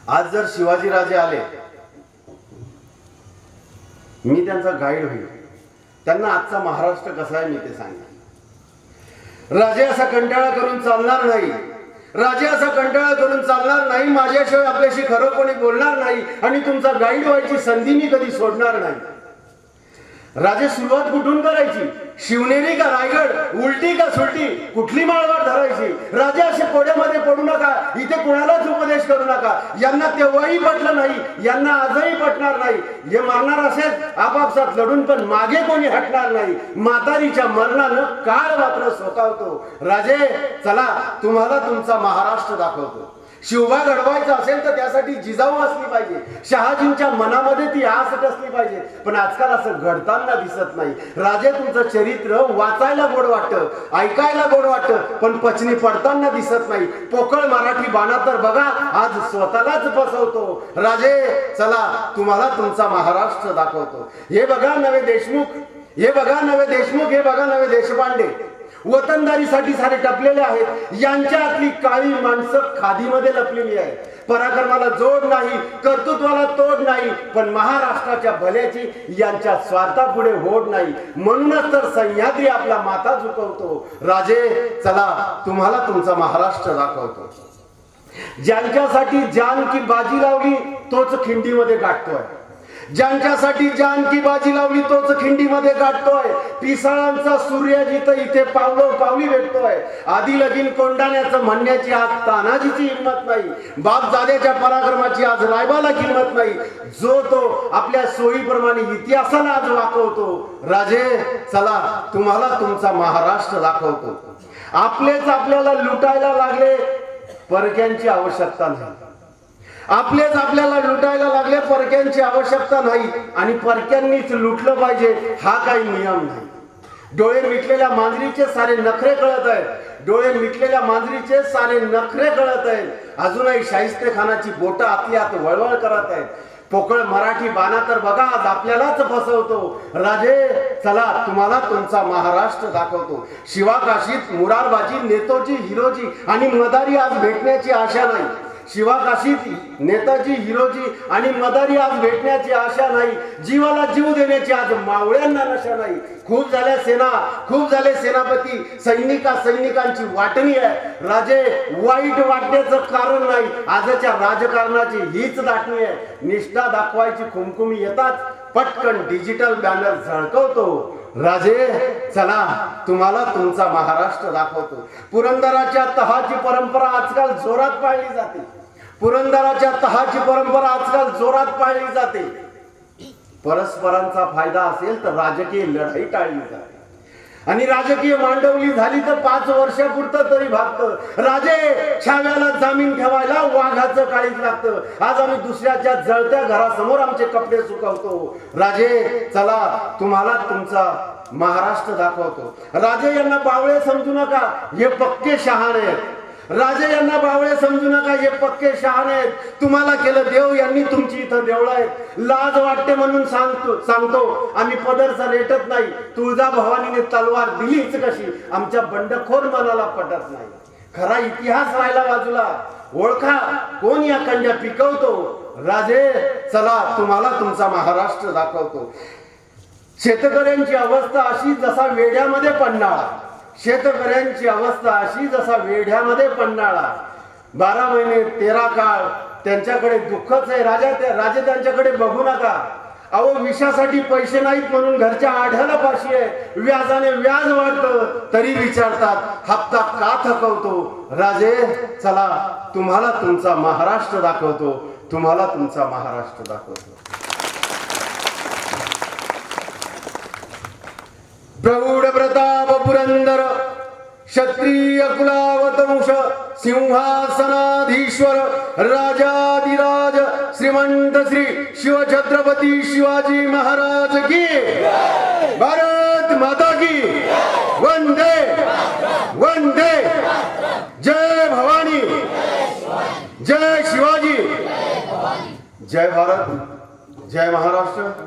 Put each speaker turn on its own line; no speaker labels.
आज जर शिवाजीराजे आले, मी त्यांचा गाईड होईल, त्यांना आजचा महाराष्ट्र कसा आहे मी ते सांगेन. राजे असा कंटाळा करून चालणार नाही, राजे असा कंटाळा करून चालणार नाही. माझ्याशिवाय आपल्याशी खरं कोणी बोलणार नाही आणि तुमचा गाईड व्हायची संधी मी कधी सोडणार नाही. राजे सुरुवात कुठून करायची? शिवनेरी का रायगड, उलटी का सुलटी, कुठली माळवाट धरायची? राजे असे कोड्यामध्ये पडू नका, इथे कुणालाच उपदेश करू नका. यांना तेव्हाही पटलं नाही, यांना आजही पटणार नाही. जे मारणार असेल आपापसात लढून, पण मागे कोणी हटणार नाही. म्हातारीच्या मरणानं काळ मात्र सोकावतो. राजे चला, तुम्हाला तुमचा महाराष्ट्र दाखवतो. शिवबा घडवायचा असेल तर त्यासाठी जिजाऊ असली पाहिजे, शहाजींच्या मनामध्ये ती आस असली पाहिजे. पण आजकाल असं घडताना दिसत नाही. राजे तुमचं चरित्र वाचायला गोड वाटतं, ऐकायला गोड वाटतं, पण पचनी पडताना दिसत नाही. पोकळ मराठी बाणा तर बघा आज स्वतःलाच फसवतो. राजे चला, तुम्हाला तुमचा महाराष्ट्र दाखवतो. हे बघा नवे देशमुख, हे बघा नवे देशमुख, हे बघा नवे देशपांडे, वतनदारीसाठी सारे टपलेले आहेत. यांच्यातली काळी माणसं खादीमध्ये लपलेली आहेत. पराक्रमाला जोड नाही, कर्तृत्वाला तोड नाही, पण महाराष्ट्राच्या भल्याची यांच्या स्वार्थापुढे होड नाही. म्हणूनच तर सह्याद्री आपला माथा झुकवतो. राजे चला, तुम्हाला तुमचा महाराष्ट्र दाखवतो. ज्यांच्यासाठी जान की बाजी लावली तोच खिंडीमध्ये गाठतोय, ज्यांच्यासाठी जान की बाजी लावली तोच खिंडीमध्ये गाठतोय. पिसाळांचा सूर्य जिथं इथे पावलो पावली भेटतोय. आधी लगीन कोंडाण्याचं म्हणण्याची आज तानाजीची हिंमत नाही, बाप दाद्याच्या पराक्रमाची आज रायबाला किंमत नाही. जो तो आपल्या सोयीप्रमाणे इतिहासाला आज वाकवतो. राजे चला, तुम्हाला तुमचा महाराष्ट्र दाखवतो. आपलेच आपल्याला लुटायला लागले, परक्यांची आवश्यकता नाही. आपलेच आपल्याला लुटायला लागले, परक्यांची आवश्यकता नाही. आणि परक्यांनीच लुटलं पाहिजे हा काही नियम नाही. डोळे मिटलेल्या मांजरीचे सारे नखरे कळत आहेत, डोळे मिटलेल्या मांजरीचे सारे नखरे कळत आहेत. अजूनही शाहिस्ते खानाची बोटं आत वळवळ करत आहेत. पोकळ मराठी बाणा तर बघा आज आपल्यालाच फसवतो. राजे चला, तुम्हाला तुमचा महाराष्ट्र दाखवतो. शिवाकाशीत मुरारबाजी, नेताजी, हिरोजी आणि मदारी आज भेटण्याची आशा नाही. शिवाकाशीत नेताजी, हिरोजी आणि मदारी आज भेटण्याची आशा नाही. जीवाला जीव देण्याची आज मावळ्यांना नशा नाही. खूप झाल्या सेना, खूप झाले सेनापती, सैनिकांची वाटणी आहे. राजे वाईट वाटण्याचं कारण नाही, आजच्या राजकारणाची हीच दाटणी आहे. निष्ठा दाखवायची खुमखुमी येतात, पटकन डिजिटल बॅनर झळकवतो. राजे चला, तुम्हाला तुमचा महाराष्ट्र दाखवतो. पुरंदराच्या तहाची परंपरा आजकाल जोरात पाळली जाते, पुरंदराच्या तहाची परंपरा आजकाल जोरात पाळली जाते. परस्परांचा फायदा असेल तर राजकीय लढाई टाळली जाते, आणि राजकीय मांडवली झाली तर 5 वर्षापुरतं तरी भागतं. राजे छाव्याला जामीन ठेवायला वाघाचं काळीज लागतं. आज आम्ही दुसऱ्याच्या जळत्या घरासमोर आमचे कपडे सुकवतो. राजे चला, तुम्हाला तुमचा महाराष्ट्र दाखवतो. राजे यांना बावळे समजू नका, हे पक्के शहाणे आहेत. राजे यांना बावळे समजू नका, हे पक्के शहाणे आहेत. तुम्हाला केलं देव, यांनी तुमची इथं देवळं आहेत. लाज वाटते म्हणून सांगतो आम्ही पदरचा रेटत नाही. तुळजा भवानीने तलवार दिलीच कशी, आमच्या बंडखोर मनाला पटत नाही. खरा इतिहास राहिला बाजूला, ओळखा कोण या कंड्या पिकवतो. राजे चला, तुम्हाला तुमचा महाराष्ट्र दाखवतो. शेतकऱ्यांची अवस्था अशी जसा वेड्यामध्ये पन्हाळा, शेतकऱ्यांची अवस्था अशी जसा वेढ्यामध्ये पन्हाळा. 12 महिने 13 काळ त्यांच्याकडे दुःखच आहे. राजे त्यांच्याकडे बघू नका. अहो, विषासाठी पैसे नाहीत म्हणून घरच्या आढ्याला फाशी आहे. व्याजाने व्याज वाढतं तरी विचारतात हप्ता का थकवतो. राजे चला, तुम्हाला तुमचा महाराष्ट्र दाखवतो, तुम्हाला तुमचा महाराष्ट्र दाखवतो. प्रौढ प्रताप पुरंदर, क्षत्रिय कुलावतंश, सिंहासनाधीश्वर, राजाधिराज, श्रीमंत श्री शिवछत्रपती शिवाजी महाराज की, भारत माता की, वंदे वंदे. जय भवानी, जय शिवाजी, जय भारत, जय महाराष्ट्र.